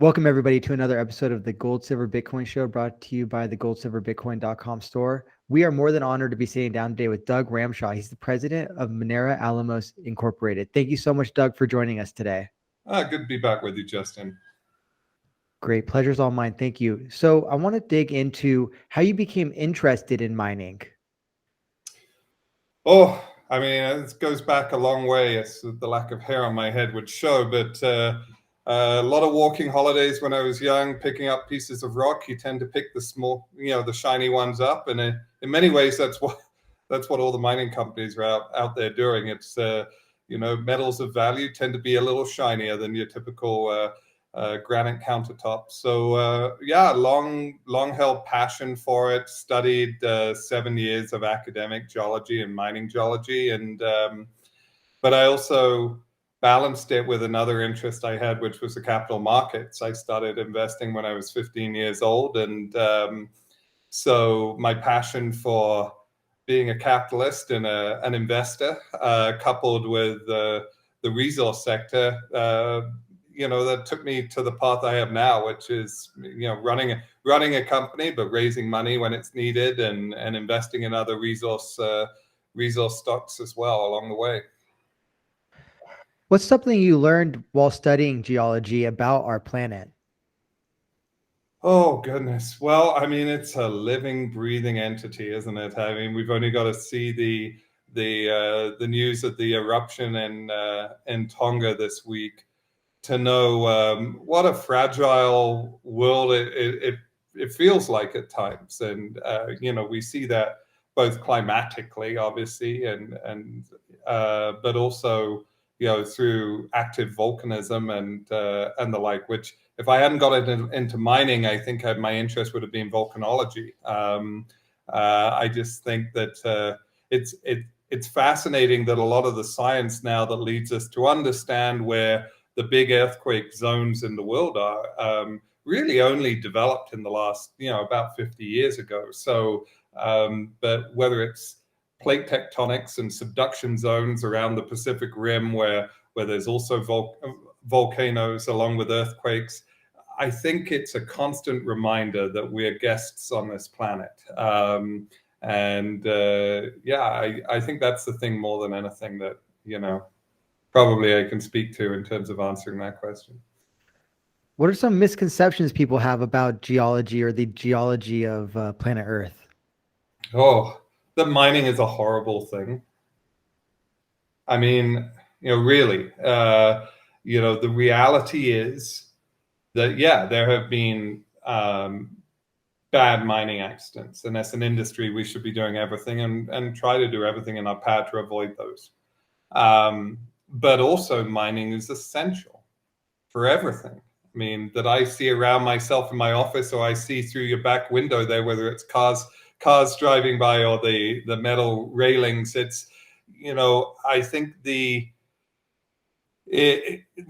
Welcome, everybody, to another episode of the Gold Silver Bitcoin Show, brought to you by the GoldSilverBitcoin.com store. We are more than honored to be sitting down today with Doug Ramshaw. He's the president of Minera Alamos Incorporated. Thank you so much, Doug, for joining us today. Good to be back with you, Justin. Great. Pleasure's all mine. Thank you. So I want to dig into how you became interested in mining. Oh, I mean, it goes back a long way, as the lack of hair on my head would show, but a lot of walking holidays when I was young, picking up pieces of rock. You tend to pick the small, the shiny ones up. And in many ways, that's what all the mining companies are out there doing. It's, metals of value tend to be a little shinier than your typical granite countertop. So long held passion for it. Studied 7 years of academic geology and mining geology, and but I also balanced it with another interest I had, which was the capital markets. I started investing when I was 15 years old, and so my passion for being a capitalist and an investor, coupled with the resource sector, that took me to the path I have now, which is, running a company, but raising money when it's needed, and investing in other resource stocks as well along the way. What's something you learned while studying geology about our planet? Oh, goodness. Well, I mean, it's a living, breathing entity, isn't it? I mean, we've only got to see the news of the eruption in Tonga this week to know what a fragile world it feels like at times. And we see that both climatically, obviously, and but also through active volcanism and the like, which, if I hadn't got into mining, I think my interest would have been volcanology. I just think that it's fascinating that a lot of the science now that leads us to understand where the big earthquake zones in the world are really only developed in the last, about 50 years ago. So, but whether it's plate tectonics and subduction zones around the Pacific Rim, where there's also volcanoes along with earthquakes, I think it's a constant reminder that we're guests on this planet. I think that's the thing more than anything that, probably I can speak to in terms of answering that question. What are some misconceptions people have about geology or the geology of planet Earth? Oh, that mining is a horrible thing. I mean, really, the reality is that, there have been bad mining accidents. And as an industry, we should be doing everything and try to do everything in our power to avoid those. But also, mining is essential for everything. I mean, that I see around myself in my office, or I see through your back window there, whether it's cars driving by or the metal railings. It's, I think the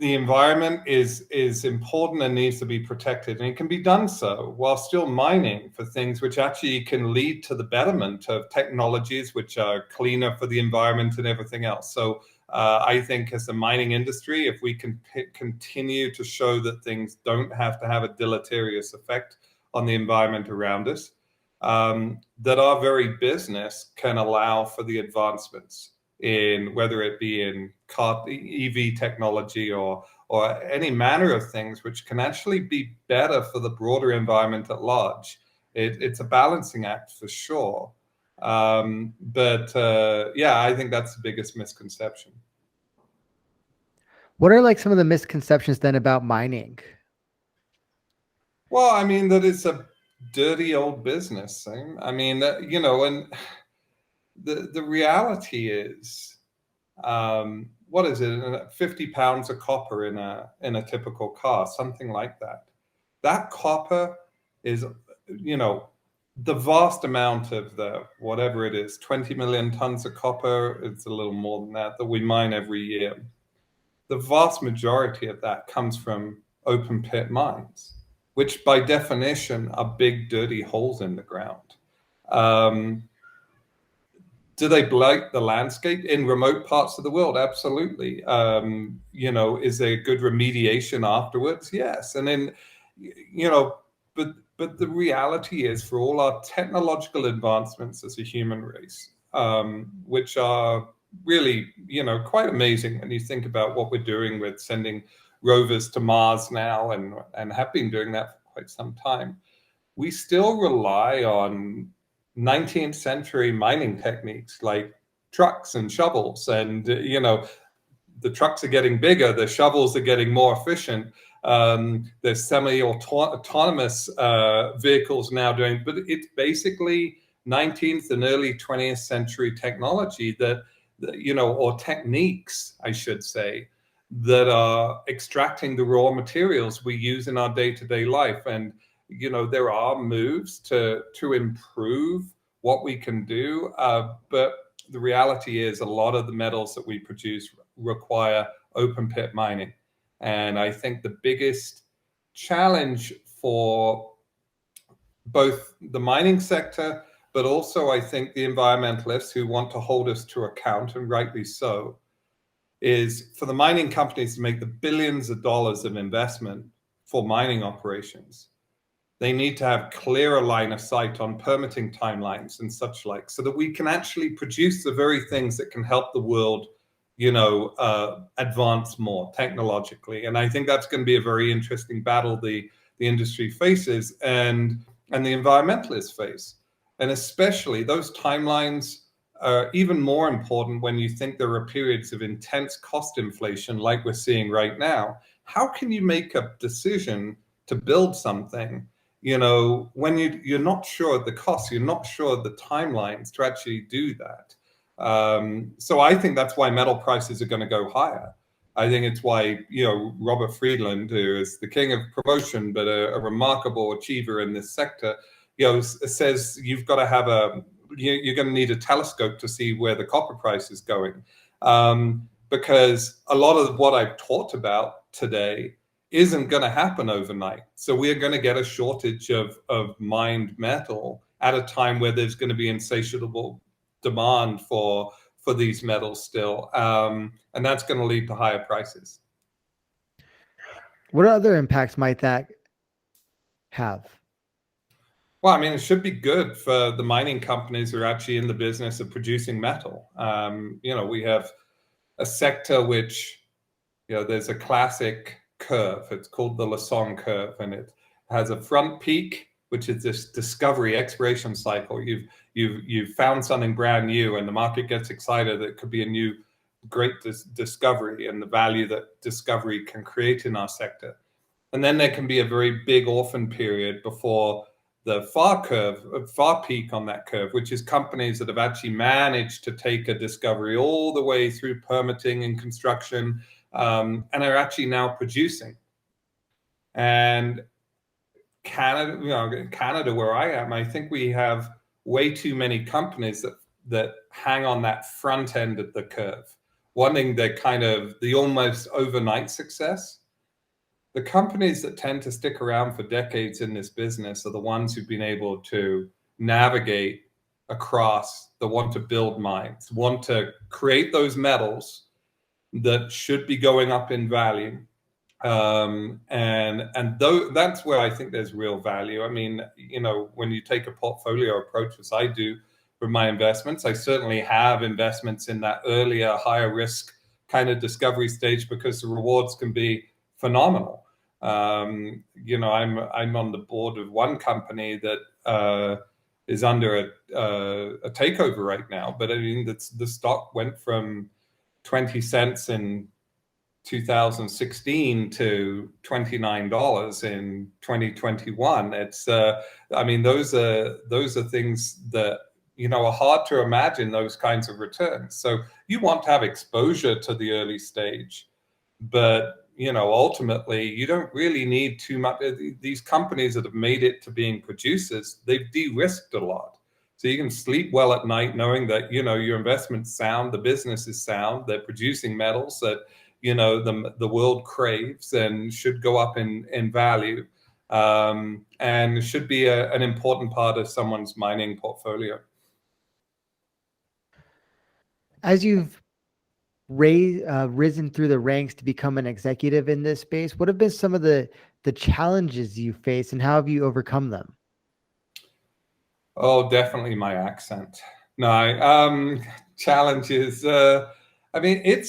environment is important and needs to be protected, and it can be done so while still mining for things which actually can lead to the betterment of technologies which are cleaner for the environment and everything else. So I think as a mining industry, if we can continue to show that things don't have to have a deleterious effect on the environment around us, that our very business can allow for the advancements in, whether it be in car EV technology or any manner of things which can actually be better for the broader environment at large. It's a balancing act for sure. I think that's the biggest misconception. What are like some of the misconceptions then about mining? Well, I mean, that it's a dirty old business thing. I mean, and the reality is, what is it? 50 pounds of copper in a typical car, something like that. That copper is, the vast amount of the, whatever it is, 20 million tons of copper. It's a little more than that we mine every year. The vast majority of that comes from open pit mines, which by definition are big, dirty holes in the ground. Do they blight the landscape in remote parts of the world? Absolutely. Is there good remediation afterwards? Yes. And then, but the reality is, for all our technological advancements as a human race, which are really, quite amazing when you think about what we're doing with sending rovers to Mars now, and have been doing that for quite some time, we still rely on 19th century mining techniques like trucks and shovels. And, the trucks are getting bigger, the shovels are getting more efficient. There's semi-autonomous vehicles now doing, but it's basically 19th and early 20th century technology or techniques, I should say, that are extracting the raw materials we use in our day-to-day life. And there are moves to improve what we can do, but the reality is a lot of the metals that we produce require open pit mining. And I think the biggest challenge for both the mining sector, but also I think the environmentalists who want to hold us to account, and rightly so, is for the mining companies to make the billions of dollars of investment for mining operations. They need to have clearer line of sight on permitting timelines and such like, so that we can actually produce the very things that can help the world, advance more technologically. And I think that's going to be a very interesting battle the industry faces and the environmentalists face. And especially those timelines are even more important when you think there are periods of intense cost inflation like we're seeing right now. How can you make a decision to build something, when you're not sure of the costs, you're not sure of the timelines to actually do that? So I think that's why metal prices are going to go higher. I think it's why, Robert Friedland, who is the king of promotion, but a remarkable achiever in this sector, says you've got to have you're going to need a telescope to see where the copper price is going. Because a lot of what I've talked about today isn't going to happen overnight. So we're going to get a shortage of mined metal at a time where there's going to be insatiable demand for these metals still. And that's going to lead to higher prices. What other impacts might that have? Well, I mean, it should be good for the mining companies who are actually in the business of producing metal. We have a sector which, there's a classic curve. It's called the Lassonde curve, and it has a front peak, which is this discovery expiration cycle. You've found something brand new, and the market gets excited that it could be a new great discovery and the value that discovery can create in our sector. And then there can be a very big orphan period before the far peak on that curve, which is companies that have actually managed to take a discovery all the way through permitting and construction, and are actually now producing. And Canada, where I am, I think we have way too many companies that hang on that front end of the curve, wanting the almost overnight success. The companies that tend to stick around for decades in this business are the ones who've been able to navigate across, that want to build mines, want to create those metals that should be going up in value. That's where I think there's real value. I mean, when you take a portfolio approach, as I do for my investments, I certainly have investments in that earlier, higher risk kind of discovery stage because the rewards can be phenomenal. I'm on the board of one company that is under a takeover right now, but I mean, the stock went from 20 cents in 2016 to $29 in 2021. It's those are things that are hard to imagine, those kinds of returns. So you want to have exposure to the early stage, but ultimately you don't really need too much. These companies that have made it to being producers, they've de-risked a lot. So you can sleep well at night knowing that, your investment's sound, the business is sound, they're producing metals that, the world craves and should go up in value, and should be an important part of someone's mining portfolio. As you've risen through the ranks to become an executive in this space, what have been some of the challenges you face, and how have you overcome them? Oh, definitely my accent. No, challenges. I mean,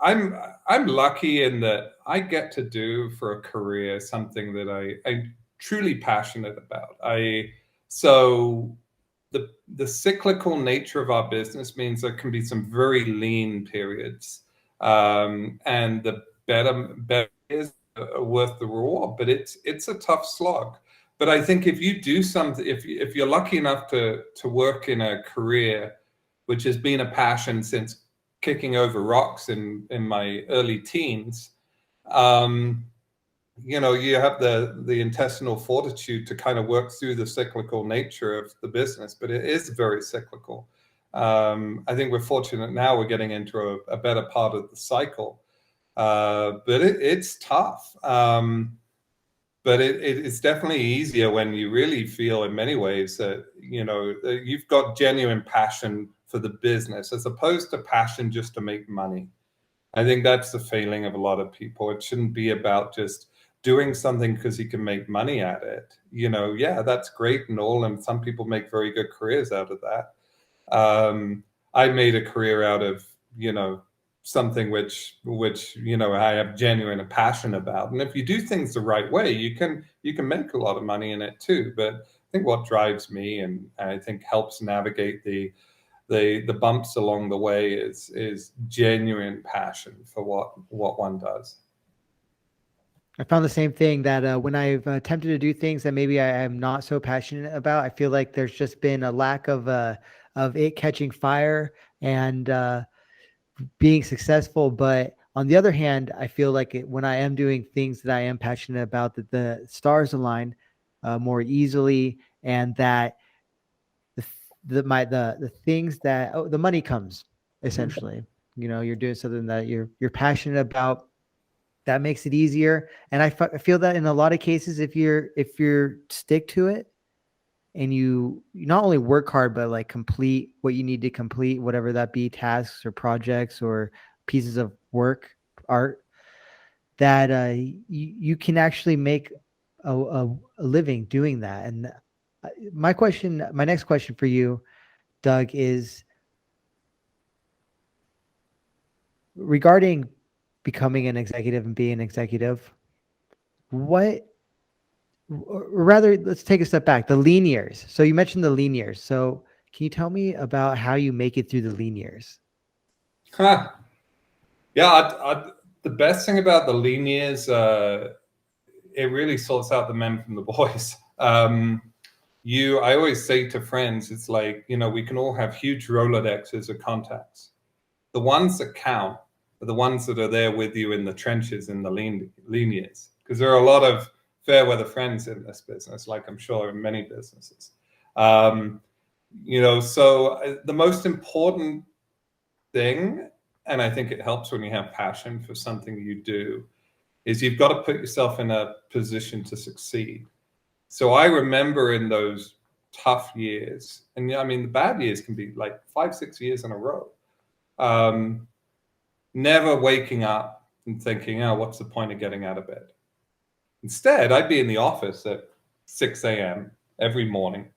I'm lucky in that I get to do for a career something that I'm truly passionate about. So the cyclical nature of our business means there can be some very lean periods, and the better is worth the reward. But it's a tough slog. But I think if you do something, if you're lucky enough to work in a career which has been a passion since kicking over rocks in my early teens, you have the intestinal fortitude to kind of work through the cyclical nature of the business, but it is very cyclical. I think we're fortunate now we're getting into a better part of the cycle, but it's tough. But it's definitely easier when you really feel in many ways that, you've got genuine passion for the business as opposed to passion just to make money. I think that's the failing of a lot of people. It shouldn't be about just doing something because you can make money at it. Yeah, that's great and all, and some people make very good careers out of that. I made a career out of, something which I have genuine passion about. And if you do things the right way, you can make a lot of money in it too. But I think what drives me and I think helps navigate the bumps along the way is genuine passion for what one does. I found the same thing that when I've attempted to do things that maybe I am not so passionate about, I feel like there's just been a lack of it catching fire and being successful. But on the other hand, I feel like when I am doing things that I am passionate about, that the stars align more easily, and that the things that the money comes essentially. You're doing something that you're passionate about. That makes it easier, and I feel that in a lot of cases, if you're stick to it, and you not only work hard, but like complete what you need to complete, whatever that be, tasks or projects or pieces of work, art, that you can actually make a living doing that. And my next question for you, Doug, is regarding becoming an executive and being an executive. Or rather, let's take a step back. The lean years. So you mentioned the lean years. So can you tell me about how you make it through the lean years? Huh. Yeah, the best thing about the lean years, it really sorts out the men from the boys. I always say to friends, it's like, we can all have huge Rolodexes of contacts. The ones that count are the ones that are there with you in the trenches in the lean years. Because there are a lot of fair weather friends in this business, like I'm sure in many businesses. So the most important thing, and I think it helps when you have passion for something you do, is you've got to put yourself in a position to succeed. So I remember in those tough years, and I mean, the bad years can be like 5-6 years in a row, never waking up and thinking, oh, what's the point of getting out of bed? Instead, I'd be in the office at 6 a.m. every morning,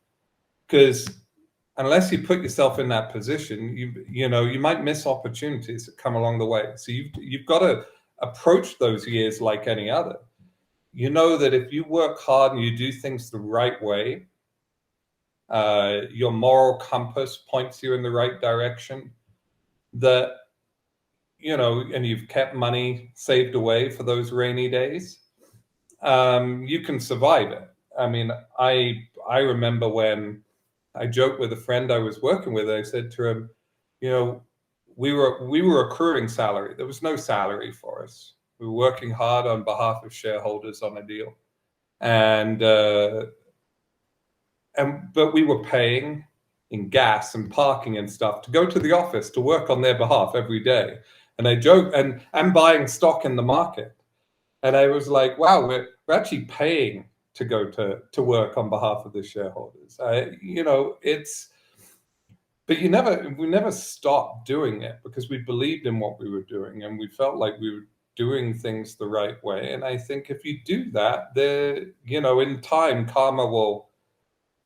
because unless you put yourself in that position, you might miss opportunities that come along the way. So you've got to approach those years like any other. You know that if you work hard and you do things the right way, your moral compass points you in the right direction, that, and you've kept money saved away for those rainy days, you can survive it. I mean, I remember when I joked with a friend I was working with, I said to him, we were accruing salary. There was no salary for us. We were working hard on behalf of shareholders on a deal. But we were paying in gas and parking and stuff to go to the office to work on their behalf every day. And I joke and buying stock in the market. And I was like, wow, we're actually paying to go to work on behalf of the shareholders. But we never stopped doing it because we believed in what we were doing and we felt like we were doing things the right way. And I think if you do that, in time, karma will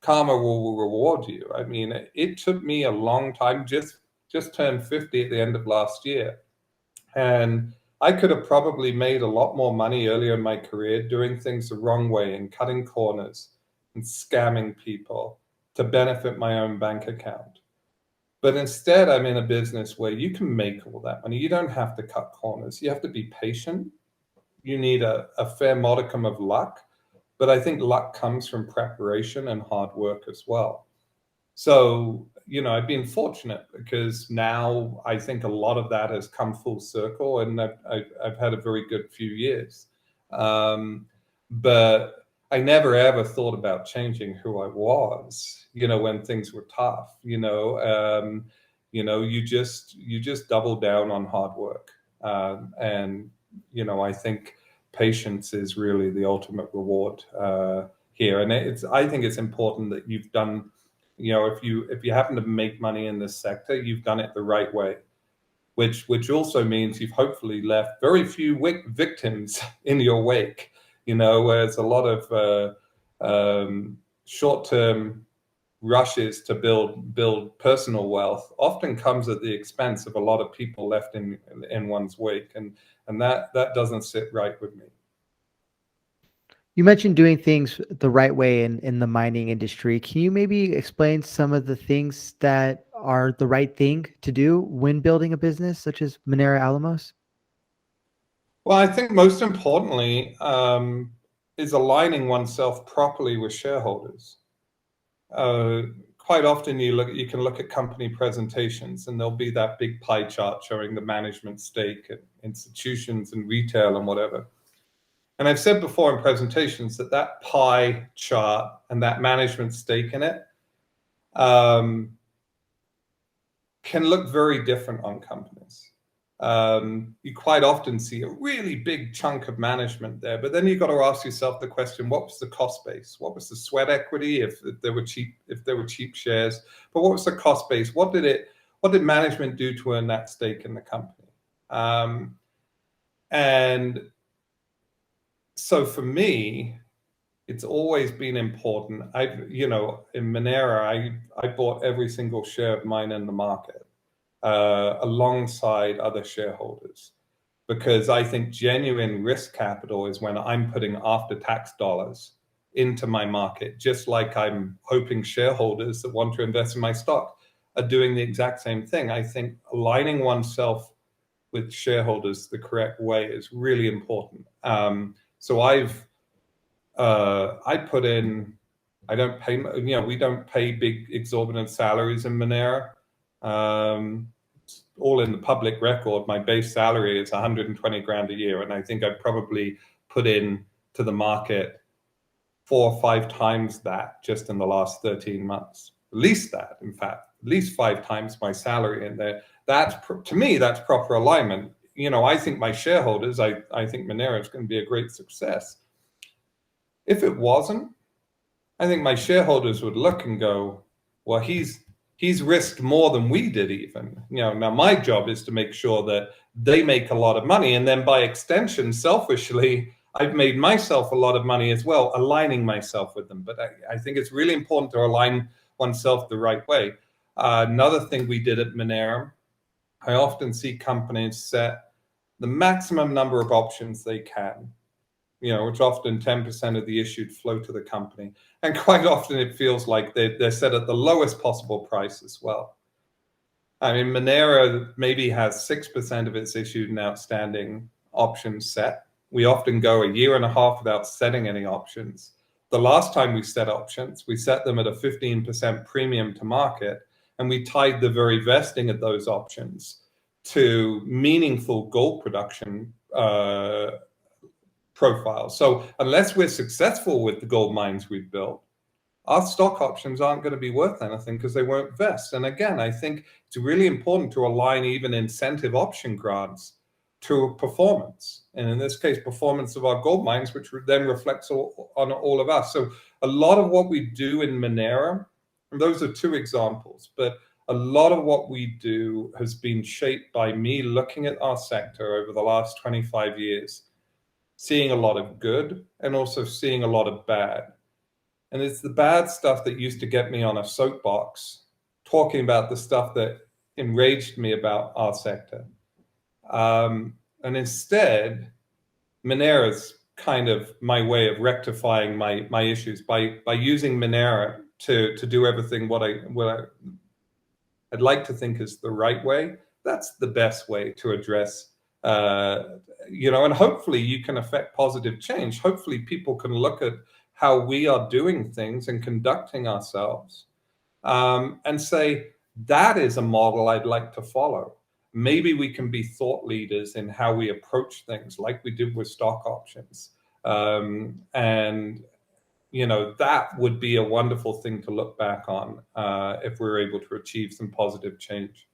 reward you. I mean, it took me a long time, just turned 50 at the end of last year. And I could have probably made a lot more money earlier in my career doing things the wrong way and cutting corners and scamming people to benefit my own bank account. But instead, I'm in a business where you can make all that money. You don't have to cut corners. You have to be patient. You need a fair modicum of luck. But I think luck comes from preparation and hard work as well. So, I've been fortunate because now I think a lot of that has come full circle and I've had a very good few years. But I never ever thought about changing who I was, when things were tough, you just double down on hard work. And I think patience is really the ultimate reward here. And I think it's important that you've done, if you happen to make money in this sector, you've done it the right way, which also means you've hopefully left very few victims in your wake. Whereas a lot of short-term rushes to build personal wealth often comes at the expense of a lot of people left in one's wake, and that doesn't sit right with me. You mentioned doing things the right way in the mining industry. Can you maybe explain some of the things that are the right thing to do when building a business such as Minera Alamos? Well, I think most importantly is aligning oneself properly with shareholders. Quite often you can look at company presentations and there'll be that big pie chart showing the management stake at institutions and retail and whatever. And I've said before in presentations that pie chart and that management stake in it can look very different on companies. You quite often see a really big chunk of management there, but then you've got to ask yourself the question: what was the cost base? What was the sweat equity if there were cheap shares? But what was the cost base? What did management do to earn that stake in the company? And so for me, it's always been important. In Minera, I bought every single share of mine in the market alongside other shareholders, because I think genuine risk capital is when I'm putting after-tax dollars into my market, just like I'm hoping shareholders that want to invest in my stock are doing the exact same thing. I think aligning oneself with shareholders the correct way is really important. So I put in, I don't pay, we don't pay big exorbitant salaries in Minera. All in the public record, my base salary is 120 grand a year. And I think I probably put in to the market 4 or 5 times that just in the last 13 months. At least that, in fact, at least 5 times my salary in there. To me, that's proper alignment. I think my shareholders, I think Minera is going to be a great success. If it wasn't, I think my shareholders would look and go, well, he's risked more than we did even. Now my job is to make sure that they make a lot of money. And then by extension, selfishly, I've made myself a lot of money as well, aligning myself with them. But I think it's really important to align oneself the right way. Another thing we did at Minera, I often see companies set the maximum number of options they can, which often 10% of the issued flow to the company. And quite often it feels like they're set at the lowest possible price as well. I mean, Minera maybe has 6% of its issued and outstanding options set. We often go a year and a half without setting any options. The last time we set options, we set them at a 15% premium to market, and we tied the very vesting of those options to meaningful gold production profile. So unless we're successful with the gold mines we've built, our stock options aren't going to be worth anything because they won't vest. And again, I think it's really important to align even incentive option grants to performance. And in this case, performance of our gold mines, which then reflects on all of us. So a lot of what we do in Minera, and those are 2 examples, but a lot of what we do has been shaped by me looking at our sector over the last 25 years, seeing a lot of good and also seeing a lot of bad. And it's the bad stuff that used to get me on a soapbox, talking about the stuff that enraged me about our sector. And instead, Minera's kind of my way of rectifying my issues by using Minera to do everything what I'd like to think is the right way. That's the best way to address, and hopefully you can affect positive change. Hopefully people can look at how we are doing things and conducting ourselves, and say, that is a model I'd like to follow. Maybe we can be thought leaders in how we approach things, like we did with stock options. And that would be a wonderful thing to look back on if we're able to achieve some positive change.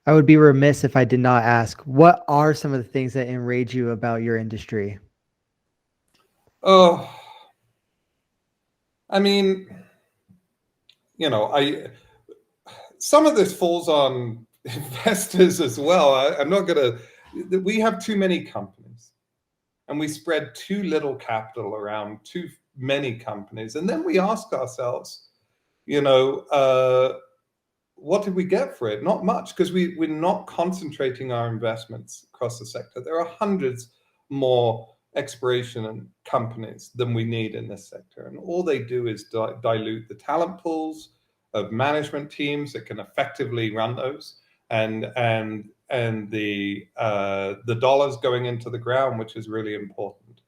I would be remiss if I did not ask, what are some of the things that enrage you about your industry? Oh, I mean, some of this falls on investors as well. I'm not going to, we have too many companies and we spread too little capital around too many companies. And then we ask ourselves, what did we get for it? Not much, because we're not concentrating our investments across the sector. There are hundreds more exploration and companies than we need in this sector. And all they do is dilute the talent pools of management teams that can effectively run those, and the dollars going into the ground, which is really important.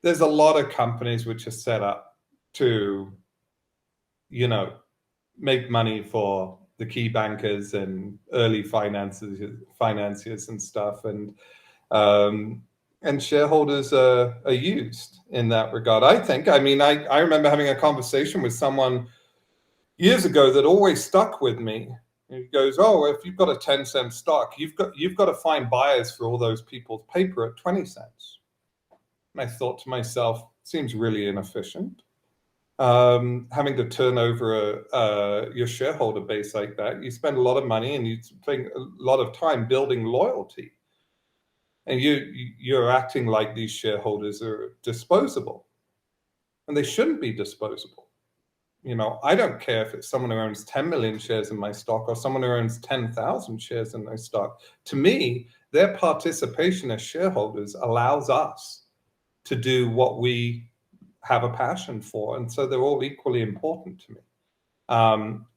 There's a lot of companies which are set up to, make money for the key bankers and early financiers and stuff, and shareholders are used in that regard. I think. I mean, I remember having a conversation with someone years ago that always stuck with me. He goes, "Oh, if you've got a 10-cent stock, you've got to find buyers for all those people's paper at 20 cents." And I thought to myself, seems really inefficient. Having to turn over your shareholder base like that, you spend a lot of money and you spend a lot of time building loyalty, and you're acting like these shareholders are disposable, and they shouldn't be disposable. I don't care if it's someone who owns 10 million shares in my stock or someone who owns 10,000 shares in my stock. To me, their participation as shareholders allows us to do what we have a passion for, and so they're all equally important to me.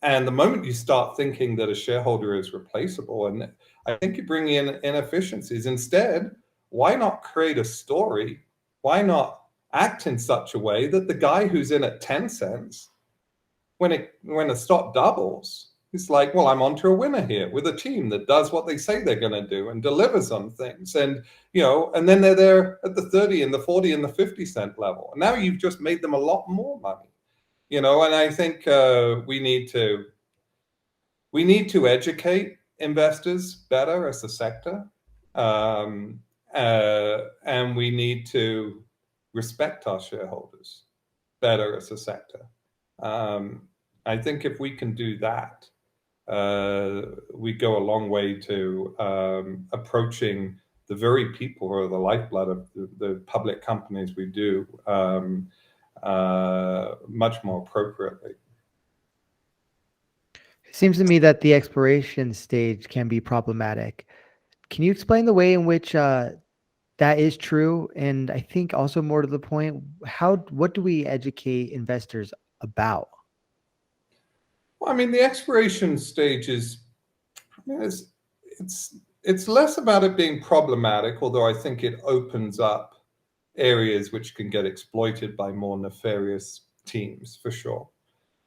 And the moment you start thinking that a shareholder is replaceable, and I think you bring in inefficiencies. Instead, why not create a story? Why not act in such a way that the guy who's in at 10 cents, when the stock doubles, it's like, well, I'm onto a winner here with a team that does what they say they're going to do and delivers on things. And, and then they're there at the 30 and the 40 and the 50 cent level. And now you've just made them a lot more money, and I think we need to educate investors better as a sector. And we need to respect our shareholders better as a sector. I think if we can do that, we go a long way to approaching the very people who are the lifeblood of the public companies we do much more appropriately. It seems to me that the exploration stage can be problematic. Can you explain the way in which that is true? And I think also more to the point, what do we educate investors about? Well, I mean, the exploration stage is, it's less about it being problematic, although I think it opens up areas which can get exploited by more nefarious teams, for sure,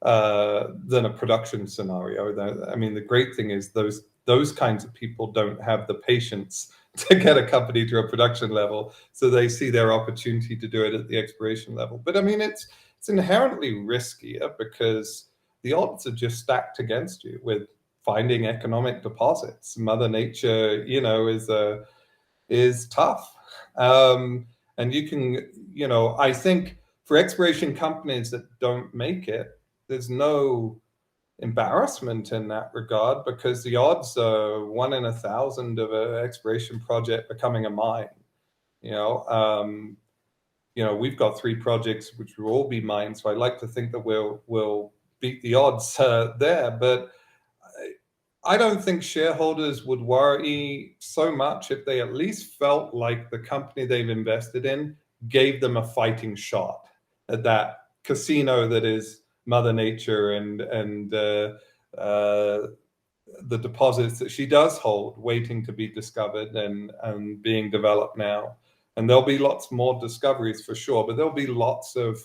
than a production scenario. I mean, the great thing is those kinds of people don't have the patience to get a company to a production level, so they see their opportunity to do it at the exploration level. But I mean, it's inherently riskier because the odds are just stacked against you with finding economic deposits. Mother Nature, is tough. And you can, I think for exploration companies that don't make it, there's no embarrassment in that regard, because the odds are 1 in 1,000 of an exploration project becoming a mine. We've got 3 projects which will all be mines, so I like to think that we'll beat the odds there. But I don't think shareholders would worry so much if they at least felt like the company they've invested in gave them a fighting shot at that casino that is Mother Nature and the deposits that she does hold waiting to be discovered and being developed now. And there'll be lots more discoveries for sure, but there'll be lots of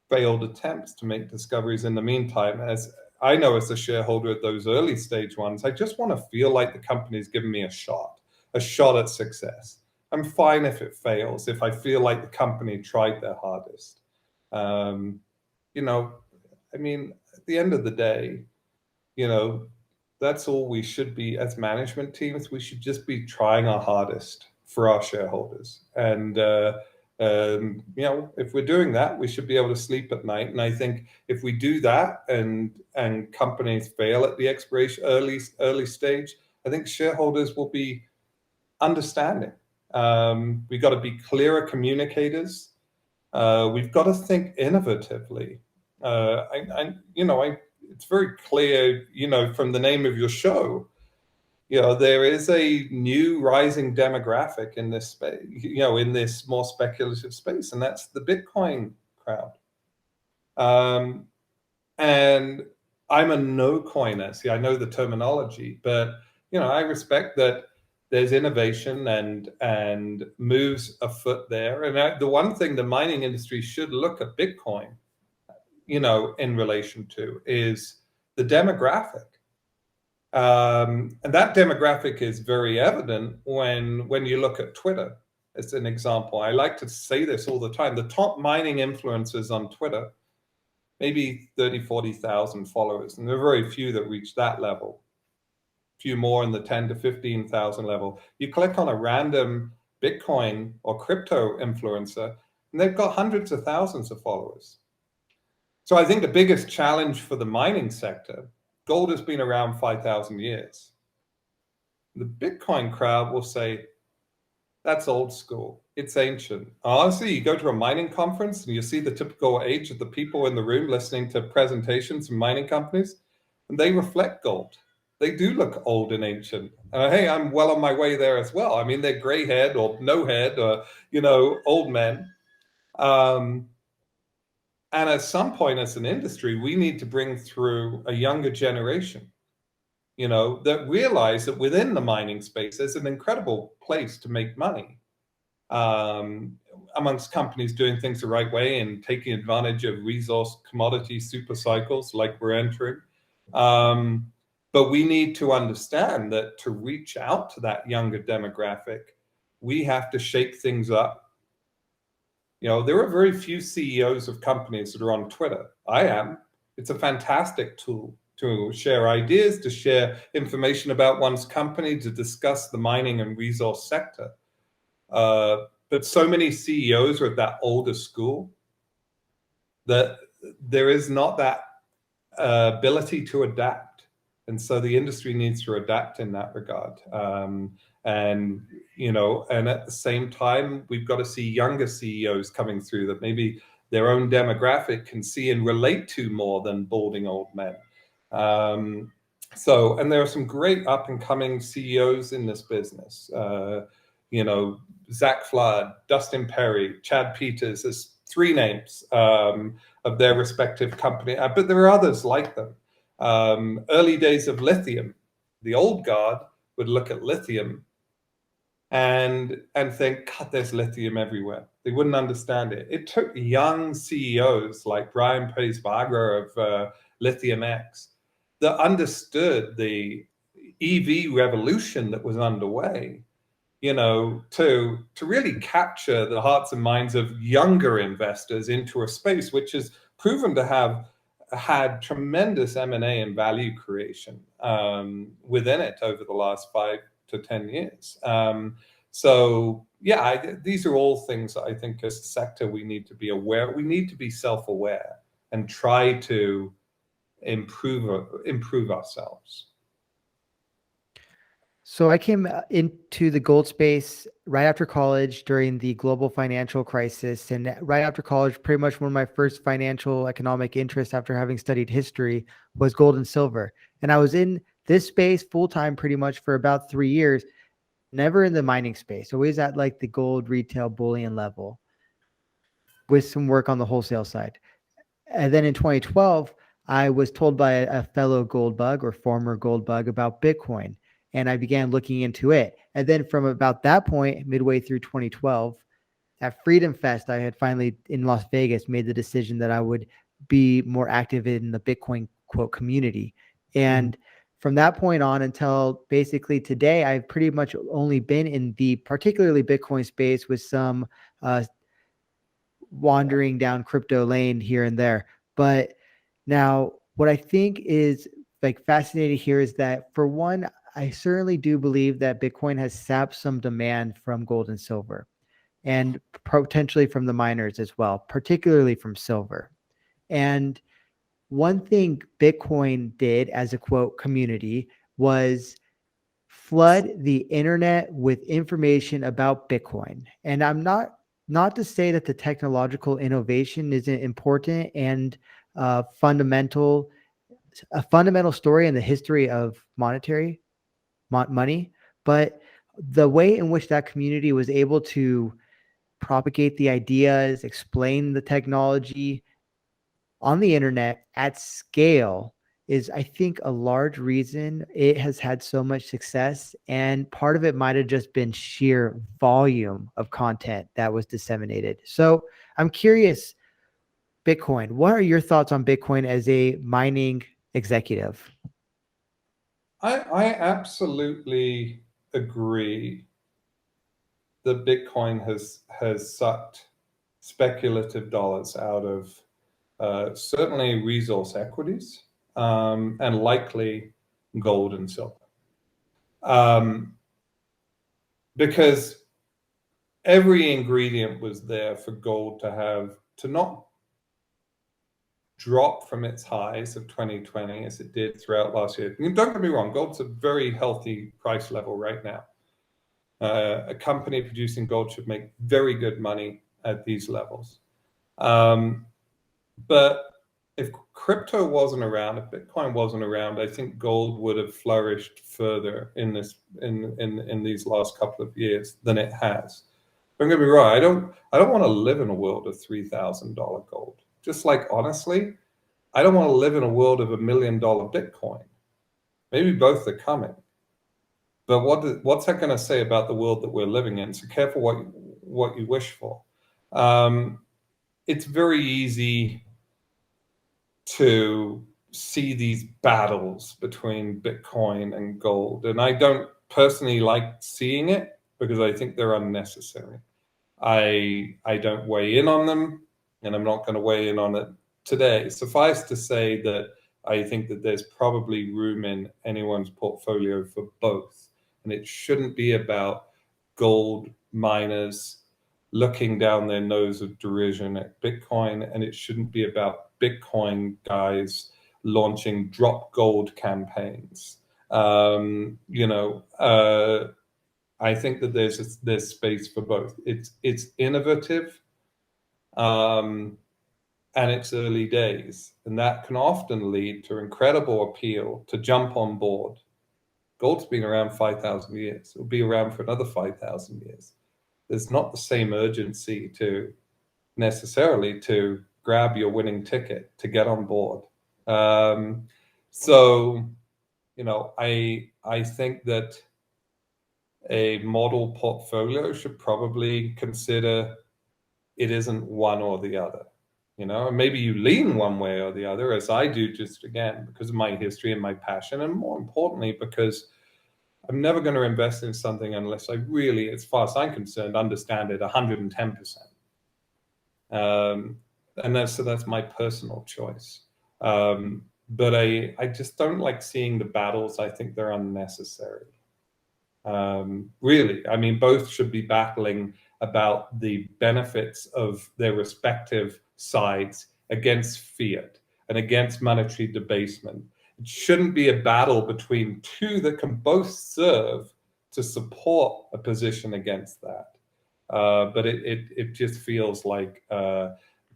failed attempts to make discoveries in the meantime. As I know, as a shareholder at those early stage ones, I just want to feel like the company's given me a shot at success. I'm fine if it fails, if I feel like the company tried their hardest. At the end of the day, that's all we should be as management teams. We should just be trying our hardest for our shareholders. And, if we're doing that, we should be able to sleep at night. And I think if we do that and companies fail at the exploration early stage, I think shareholders will be understanding. We've got to be clearer communicators. We've got to think innovatively. It's very clear, from the name of your show, there is a new rising demographic in this space, in this more speculative space, and that's the Bitcoin crowd. And I'm a no coiner. See, I know the terminology, but I respect that there's innovation and moves afoot there. And the one thing the mining industry should look at Bitcoin, in relation to is the demographic. And that demographic is very evident when you look at Twitter as an example. I like to say this all the time. The top mining influencers on Twitter, maybe 30, 40,000 followers, and there are very few that reach that level. A few more in the 10 to 15,000 level. You click on a random Bitcoin or crypto influencer, and they've got hundreds of thousands of followers. So I think the biggest challenge for the mining sector, gold has been around 5,000 years. The Bitcoin crowd will say, that's old school. It's ancient. Honestly, you go to a mining conference and you see the typical age of the people in the room listening to presentations from mining companies, and they reflect gold. They do look old and ancient. Hey, I'm well on my way there as well. I mean, they're gray head or no head or, old men. And at some point as an industry, we need to bring through a younger generation, that realize that within the mining space, there's an incredible place to make money amongst companies doing things the right way and taking advantage of resource commodity super cycles like we're entering. But we need to understand that to reach out to that younger demographic, we have to shake things up. There are very few CEOs of companies that are on Twitter. I am. It's a fantastic tool to share ideas, to share information about one's company, to discuss the mining and resource sector. But so many CEOs are at that older school that there is not that ability to adapt. And so the industry needs to adapt in that regard. And at the same time, we've got to see younger CEOs coming through that maybe their own demographic can see and relate to more than balding old men. And there are some great up and coming CEOs in this business. Zach Flood, Dustin Perry, Chad Peters, there's 3 names of their respective company, but there are others like them. Early days of lithium, the old guard would look at lithium and think, God, there's lithium everywhere. They wouldn't understand it. It took young CEOs like Brian Paes-Barger of Lithium X that understood the EV revolution that was underway, to really capture the hearts and minds of younger investors into a space which is proven to have had tremendous M&A and value creation within it over the last 5 to 10 years. So yeah, these are all things that I think as a sector we need to be aware. We need to be self-aware and try to improve ourselves. So I came into the gold space right after college during the global financial crisis. And right after college, pretty much one of my first financial economic interests after having studied history was gold and silver. And I was in this space full time pretty much for about 3 years, never in the mining space, always at like the gold retail bullion level with some work on the wholesale side. And then in 2012, I was told by a fellow gold bug or former gold bug about Bitcoin, and I began looking into it. And then from about that point, midway through 2012, at Freedom Fest, I had finally in Las Vegas made the decision that I would be more active in the Bitcoin quote community. And from that point on until basically today, I've pretty much only been in the particularly Bitcoin space with some wandering down crypto lane here and there. But now what I think is like fascinating here is that for one, I certainly do believe that Bitcoin has sapped some demand from gold and silver and potentially from the miners as well, particularly from silver. And one thing Bitcoin did as a quote community was flood the internet with information about Bitcoin. And I'm not to say that the technological innovation isn't important and fundamental, a fundamental story in the history of money, but the way in which that community was able to propagate the ideas, explain the technology on the internet at scale is, I think, a large reason it has had so much success. And part of it might have just been sheer volume of content that was disseminated. So I'm curious, Bitcoin, what are your thoughts on Bitcoin as a mining executive? I absolutely agree that Bitcoin has sucked speculative dollars out of certainly resource equities and likely gold and silver. Because every ingredient was there for gold to not drop from its highs of 2020 as it did throughout last year. Don't get me wrong, gold's a very healthy price level right now. A company producing gold should make very good money at these levels. But if crypto wasn't around, if Bitcoin wasn't around, I think gold would have flourished further in these last couple of years than it has. Don't get me wrong, I don't want to live in a world of $3,000 gold. Just like, honestly, I don't want to live in a world of $1 million Bitcoin. Maybe both are coming. But what's that going to say about the world that we're living in? So careful what you wish for. It's very easy to see these battles between Bitcoin and gold. And I don't personally like seeing it because I think they're unnecessary. I don't weigh in on them, and I'm not going to weigh in on it today. Suffice to say that I think that there's probably room in anyone's portfolio for both. And it shouldn't be about gold miners looking down their nose of derision at Bitcoin, and it shouldn't be about Bitcoin guys launching drop gold campaigns. I think that there's space for both. It's innovative, and it's early days, and that can often lead to incredible appeal to jump on board. Gold's been around 5,000 years. It'll be around for another 5,000 years. There's not the same urgency to necessarily to grab your winning ticket to get on board. So, I think that a model portfolio should probably consider it isn't one or the other. Maybe you lean one way or the other, as I do, just again because of my history and my passion, and more importantly because I'm never going to invest in something unless I really, as far as I'm concerned, understand it 110%. And that's my personal choice. But I just don't like seeing the battles. I think they're unnecessary. Really, I mean, both should be battling about the benefits of their respective sides against fiat and against monetary debasement. It shouldn't be a battle between two that can both serve to support a position against that. But it just feels like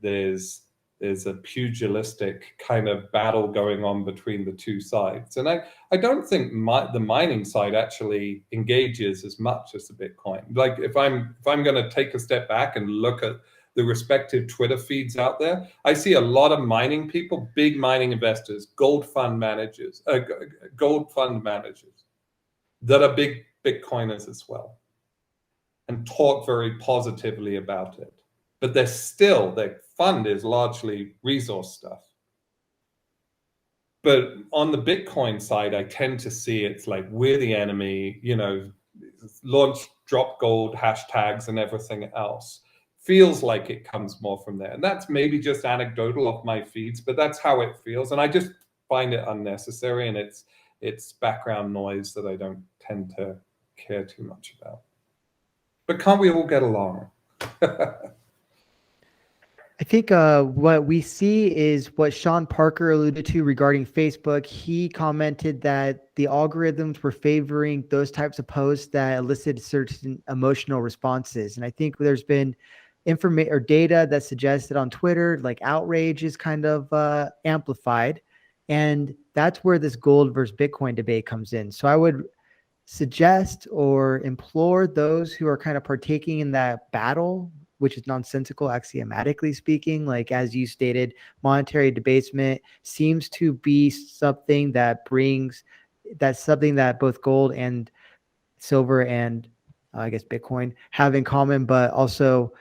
there's a pugilistic kind of battle going on between the two sides. And I don't think the mining side actually engages as much as the Bitcoin. Like if I'm going to take a step back and look at the respective Twitter feeds out there, I see a lot of mining people, big mining investors, gold fund managers that are big Bitcoiners as well, and talk very positively about it. But their fund is largely resource stuff. But on the Bitcoin side, I tend to see it's like we're the enemy, launch drop gold hashtags and everything else. Feels like it comes more from there. And that's maybe just anecdotal off my feeds, but that's how it feels. And I just find it unnecessary, and it's background noise that I don't tend to care too much about. But can't we all get along? I think what we see is what Sean Parker alluded to regarding Facebook. He commented that the algorithms were favoring those types of posts that elicit certain emotional responses. And I think there's been information or data that suggests that on Twitter, like outrage is kind of amplified. And that's where this gold versus Bitcoin debate comes in. So I would suggest or implore those who are kind of partaking in that battle, which is nonsensical axiomatically speaking, like as you stated, monetary debasement seems to be something that both gold and silver and I guess Bitcoin have in common, but also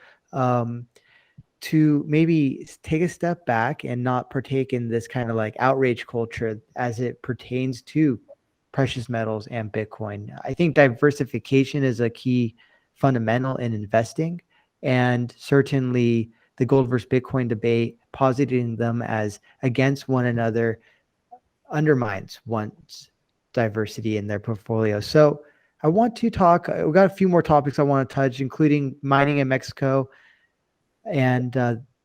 to maybe take a step back and not partake in this kind of like outrage culture as it pertains to precious metals and Bitcoin. I think diversification is a key fundamental in investing. And certainly the gold versus Bitcoin debate, positing them as against one another, undermines one's diversity in their portfolio. So I want to talk, we've got a few more topics I want to touch, including mining in Mexico and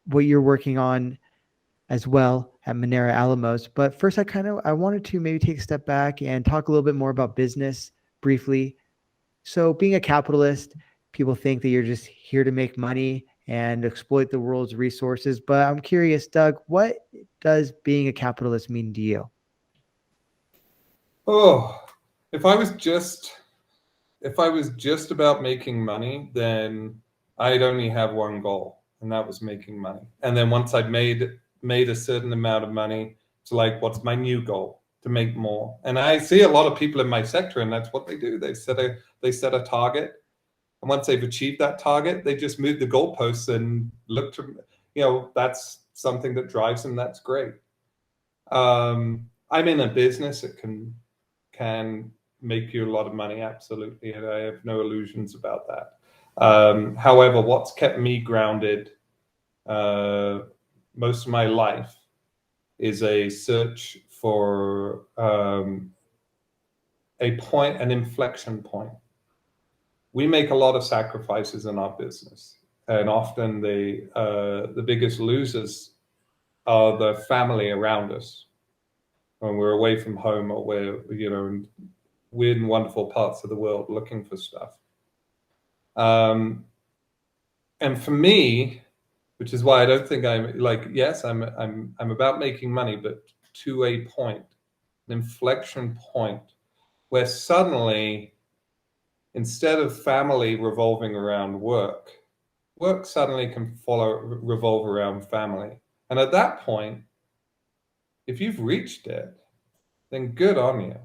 what you're working on as well at Minera Alamos. But first, I wanted to maybe take a step back and talk a little bit more about business briefly. So being a capitalist, people think that you're just here to make money and exploit the world's resources. But I'm curious, Doug, what does being a capitalist mean to you? Oh, if I was just about making money, then I'd only have one goal, and that was making money. And then once I'd made a certain amount of money, it's like, what's my new goal? To make more. And I see a lot of people in my sector, and that's what they do. They set a target. And once they've achieved that target, they just move the goalposts and look to, that's something that drives them. That's great. I'm in a business that can make you a lot of money, absolutely, and I have no illusions about that. However, what's kept me grounded most of my life is a search for an inflection point. We make a lot of sacrifices in our business, and often the biggest losers are the family around us when we're away from home, or we're in weird and wonderful parts of the world looking for stuff. And for me, which is why I don't think I'm like, yes, I'm about making money, but to a point, an inflection point where suddenly, instead of family revolving around work suddenly can revolve around family. And at that point, if you've reached it, then good on you.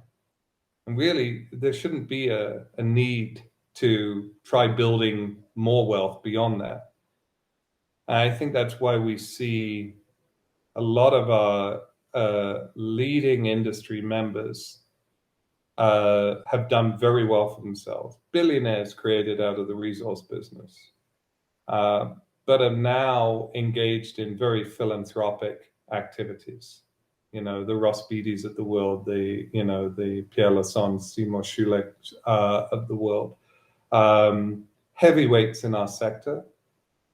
And really, there shouldn't be a need to try building more wealth beyond that. And I think that's why we see a lot of our leading industry members have done very well for themselves. Billionaires created out of the resource business, but are now engaged in very philanthropic activities. the Ross Beatties of the world, the Pierre Lassonde, Seymour Schulek of the world, heavyweights in our sector,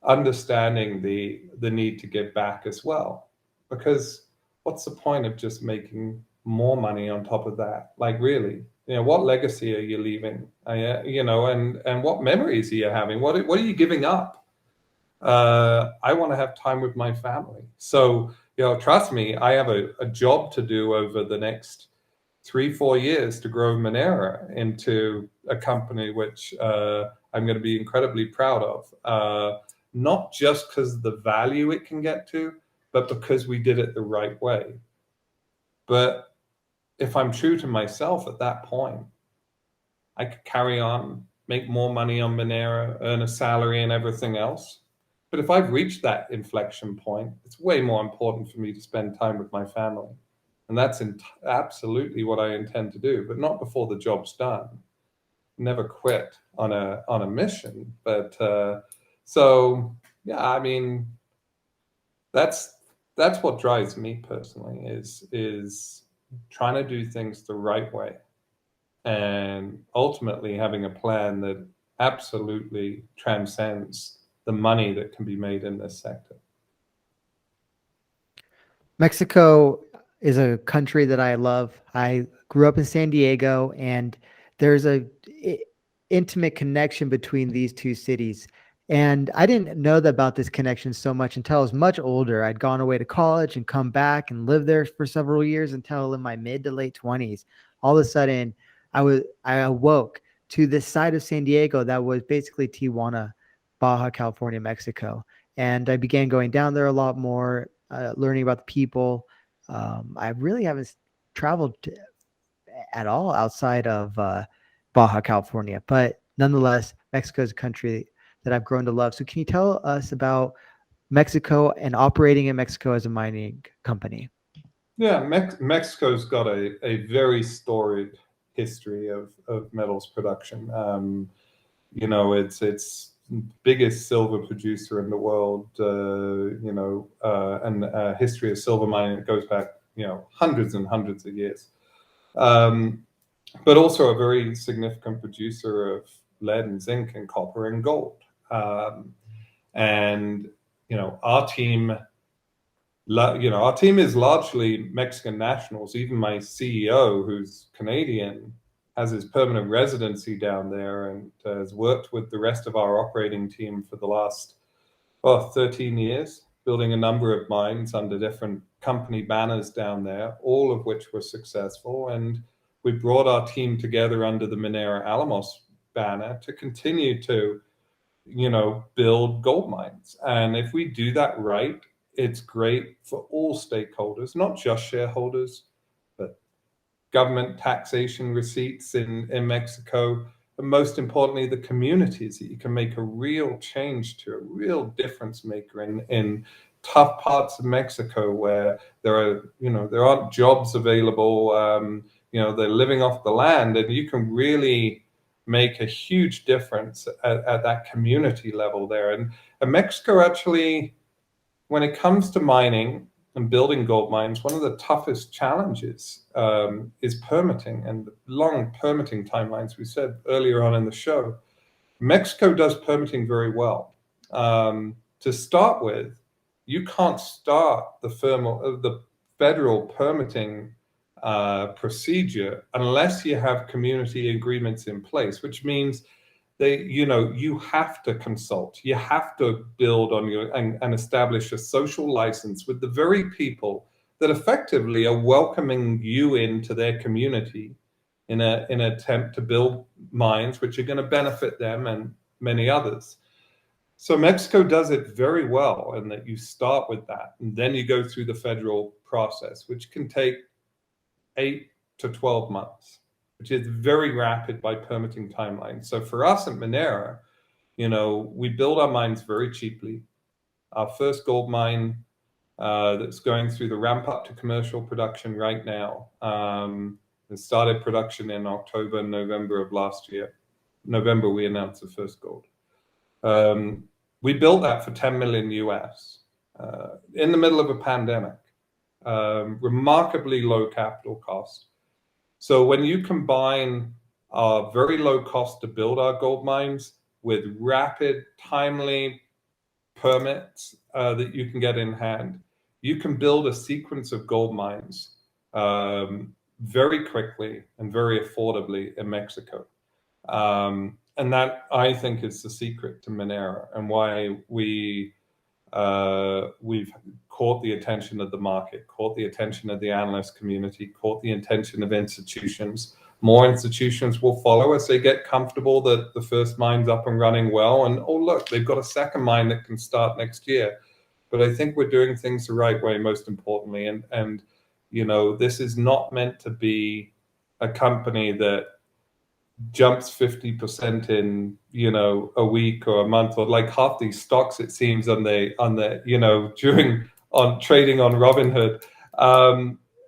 understanding the need to give back as well. Because what's the point of just making more money on top of that? Like, really, what legacy are you leaving? And what memories are you having? What are you giving up? I want to have time with my family. So, trust me, I have a job to do over the next 3-4 years to grow Minera into a company which I'm going to be incredibly proud of. Not just because of the value it can get to, but because we did it the right way. But if I'm true to myself at that point, I could carry on, make more money on Minera, earn a salary and everything else. But if I've reached that inflection point, it's way more important for me to spend time with my family. And that's absolutely what I intend to do, but not before the job's done. Never quit on a mission. But so, yeah, I mean, that's what drives me personally, is trying to do things the right way, and ultimately having a plan that absolutely transcends the money that can be made in this sector. Mexico is a country that I love. I grew up in San Diego, and there's a intimate connection between these two cities. And I didn't know about this connection so much until I was much older. I'd gone away to college and come back and lived there for several years until in my mid to late 20s. All of a sudden, I awoke to this side of San Diego that was basically Tijuana, Baja California, Mexico. And I began going down there a lot more, learning about the people. I really haven't traveled at all outside of Baja California, but nonetheless, Mexico is a country that I've grown to love. So can you tell us about Mexico and operating in Mexico as a mining company? Yeah, Mexico's got a very storied history of metals production. It's biggest silver producer in the world, and history of silver mining that goes back, hundreds and hundreds of years. But also a very significant producer of lead and zinc and copper and gold. Our team is largely Mexican nationals. Even my CEO, who's Canadian, has his permanent residency down there and has worked with the rest of our operating team for the last 13 years, building a number of mines under different company banners down there, all of which were successful. And we brought our team together under the Minera Alamos banner to continue to, build gold mines. And if we do that right, it's great for all stakeholders, not just shareholders, but government taxation receipts in Mexico, and most importantly, the communities that you can make a real change to, a real difference maker in tough parts of Mexico where there aren't jobs available. They're living off the land, and you can really make a huge difference at that community level there. And Mexico actually, when it comes to mining and building gold mines, one of the toughest challenges is permitting and long permitting timelines. We said earlier on in the show, Mexico does permitting very well. To start with, you can't start the federal permitting procedure unless you have community agreements in place, which means you have to consult, you have to build on and establish a social license with the very people that effectively are welcoming you into their community in an attempt to build mines which are going to benefit them and many others. So Mexico does it very well, and that you start with that, and then you go through the federal process, which can take 8 to 12 months, which is very rapid by permitting timelines. So for us at Minera, we build our mines very cheaply. Our first gold mine that's going through the ramp up to commercial production right now, and started production in October and November of last year. November, we announced the first gold. We built that for $10 million US in the middle of a pandemic. remarkably low capital cost. So when you combine our very low cost to build our gold mines with rapid, timely permits that you can get in hand, you can build a sequence of gold mines very quickly and very affordably in Mexico. And that, I think, is the secret to Minera and why we've caught the attention of the market, caught the attention of the analyst community, caught the attention of institutions. More institutions will follow as they get comfortable that the first mine's up and running well. And, oh, look, they've got a second mine that can start next year. But I think we're doing things the right way, most importantly. And you know, this is not meant to be a company that jumps 50% in, you know, a week or a month, or like half these stocks, it seems, on the you know, on trading on Robinhood.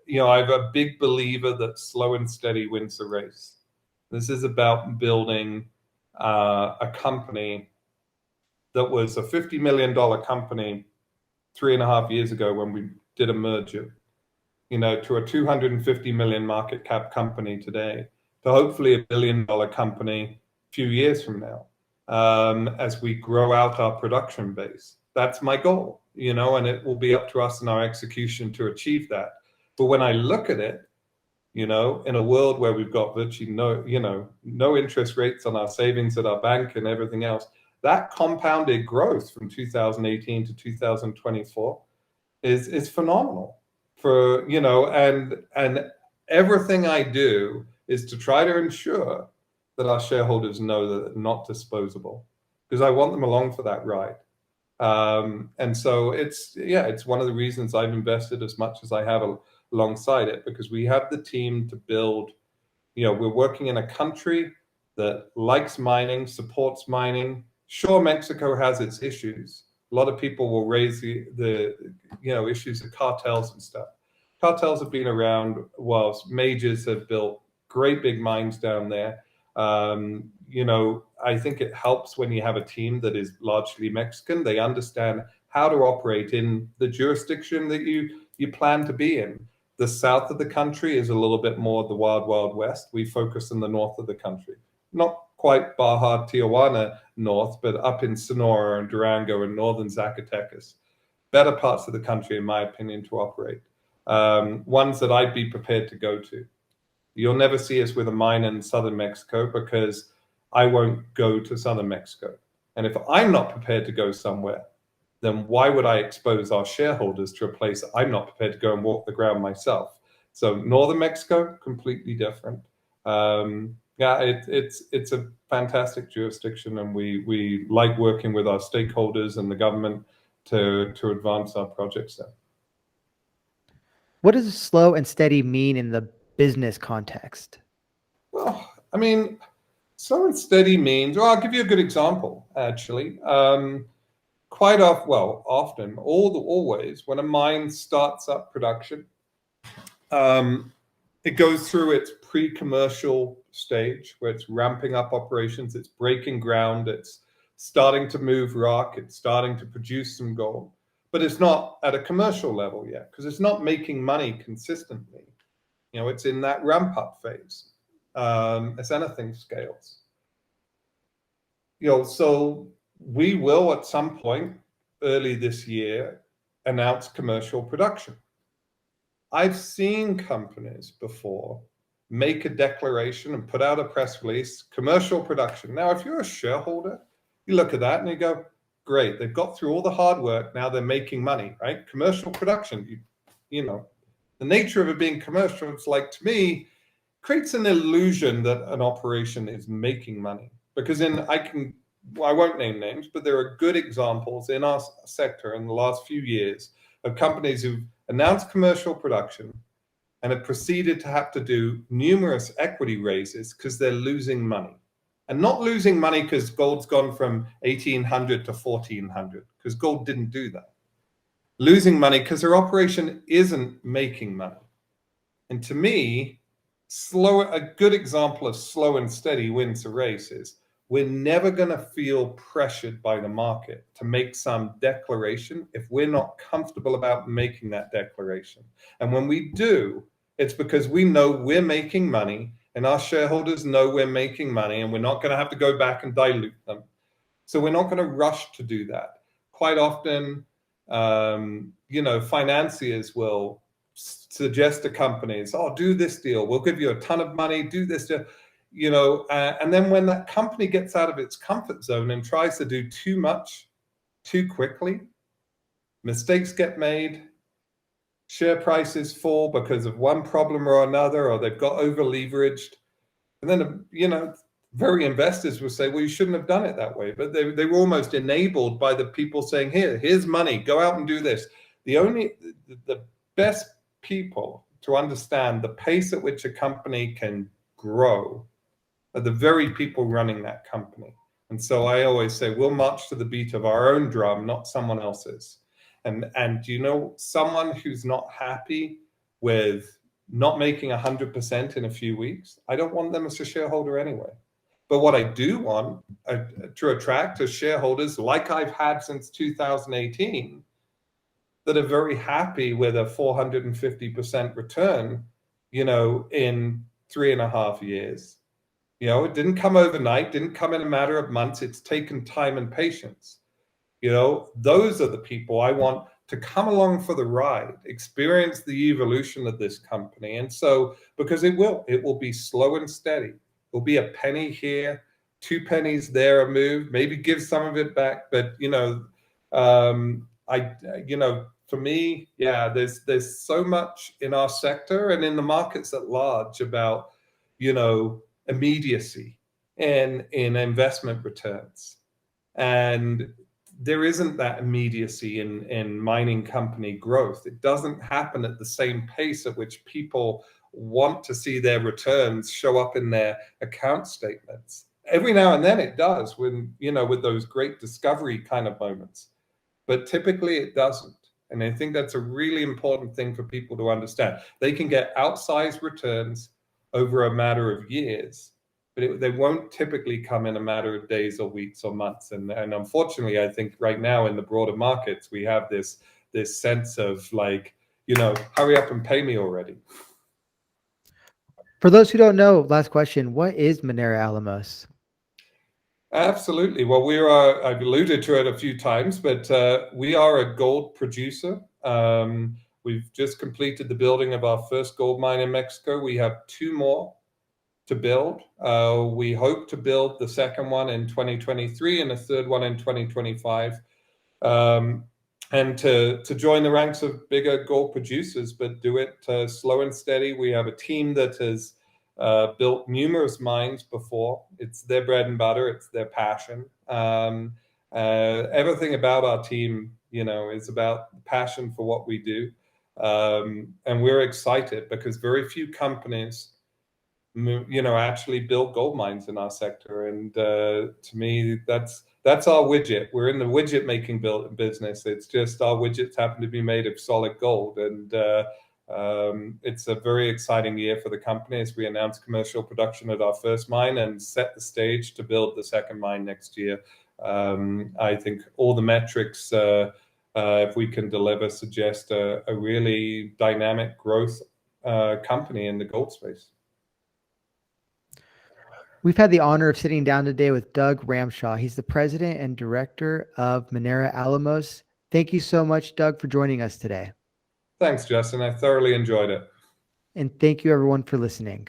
You know, I'm a big believer that slow and steady wins the race. This is about building a company that was a $50 million company 3.5 years ago when we did a merger, you know, to a 250 million market cap company today, to hopefully $1 billion company a few years from now, as we grow out our production base. That's my goal, you know, and it will be up to us in our execution to achieve that. But when I look at it, you know, in a world where we've got virtually no interest rates on our savings at our bank and everything else, that compounded growth from 2018 to 2024 is phenomenal. For, you know, and everything I do is to try to ensure that our shareholders know that they're not disposable, because I want them along for that ride. And so it's one of the reasons I've invested as much as I have alongside it, because we have the team to build. You know, we're working in a country that likes mining, supports mining. Sure, Mexico has its issues. A lot of people will raise the you know, issues of cartels and stuff. Cartels have been around whilst majors have built great big mines down there. You know, I think it helps when you have a team that is largely Mexican. They understand how to operate in the jurisdiction that you plan to be in. The south of the country is a little bit more the wild, wild west. We focus in the north of the country. Not quite Baja, Tijuana north, but up in Sonora and Durango and northern Zacatecas. Better parts of the country, in my opinion, to operate. Ones that I'd be prepared to go to. You'll never see us with a mine in southern Mexico, because I won't go to southern Mexico. And if I'm not prepared to go somewhere, then why would I expose our shareholders to a place I'm not prepared to go and walk the ground myself? So northern Mexico, completely different. Yeah, it's a fantastic jurisdiction, and we like working with our stakeholders and the government to advance our projects there. What does slow and steady mean in the business context? Well, I mean, slow and steady means, well, I'll give you a good example, actually. Often, always, when a mine starts up production, it goes through its pre-commercial stage where it's ramping up operations, it's breaking ground, it's starting to move rock, it's starting to produce some gold. But it's not at a commercial level yet, because it's not making money consistently. You know, it's in that ramp-up phase as anything scales. You know, so we will at some point early this year announce commercial production. I've seen companies before make a declaration and put out a press release, commercial production. Now, if you're a shareholder, you look at that and you go, great, they've got through all the hard work, now they're making money, right? Commercial production, you know, the nature of it being commercial, it's like, to me, creates an illusion that an operation is making money. Because I won't name names, but there are good examples in our sector in the last few years of companies who've announced commercial production and have proceeded to have to do numerous equity raises because they're losing money. And not losing money because gold's gone from 1,800 to 1,400, because gold didn't do that. Losing money because their operation isn't making money. And to me, a good example of slow and steady wins the race is we're never going to feel pressured by the market to make some declaration if we're not comfortable about making that declaration. And when we do, it's because we know we're making money and our shareholders know we're making money, and we're not going to have to go back and dilute them. So we're not going to rush to do that. Quite often, financiers will suggest to companies, oh, do this deal. We'll give you a ton of money, do this deal. And then when that company gets out of its comfort zone and tries to do too much too quickly, mistakes get made, share prices fall because of one problem or another, or they've got over leveraged. And then, very investors will say, well, you shouldn't have done it that way. But they were almost enabled by the people saying, here's money, go out and do this. The best people to understand the pace at which a company can grow are the very people running that company. And so I always say, we'll march to the beat of our own drum, not someone else's. And someone who's not happy with not making 100% in a few weeks, I don't want them as a shareholder anyway. But what I do want to attract are shareholders like I've had since 2018 that are very happy with a 450% return, in 3.5 years. It didn't come overnight, didn't come in a matter of months. It's taken time and patience. Those are the people I want to come along for the ride, experience the evolution of this company. And so, because it will be slow and steady. It'll be a penny here, 2 pennies there, a move, maybe give some of it back. But, for me, there's so much in our sector and in the markets at large about, immediacy in investment returns. And there isn't that immediacy in mining company growth. It doesn't happen at the same pace at which people want to see their returns show up in their account statements. Every now and then it does when, with those great discovery kind of moments, but typically it doesn't. And I think that's a really important thing for people to understand. They can get outsized returns over a matter of years, but they won't typically come in a matter of days or weeks or months. And unfortunately, I think right now in the broader markets, we have this sense of like, hurry up and pay me already. For those who don't know, last question, what is Minera Alamos? Absolutely. Well, I've alluded to it a few times, but we are a gold producer. We've just completed the building of our first gold mine in Mexico. We have 2 more to build. We hope to build the second one in 2023 and a third one in 2025. And to join the ranks of bigger gold producers, but do it slow and steady. We have a team that has built numerous mines before. It's their bread and butter. It's their passion. Everything about our team, is about passion for what we do. And we're excited because very few companies, actually build gold mines in our sector. And to me, that's our widget. We're in the widget making business. It's just our widgets happen to be made of solid gold. And it's a very exciting year for the company as we announce commercial production at our first mine and set the stage to build the second mine next year. I think all the metrics, if we can deliver, suggest a really dynamic growth company in the gold space. We've had the honor of sitting down today with Doug Ramshaw. He's the president and director of Minera Alamos. Thank you so much, Doug, for joining us today. Thanks, Justin. I thoroughly enjoyed it. And thank you, everyone, for listening.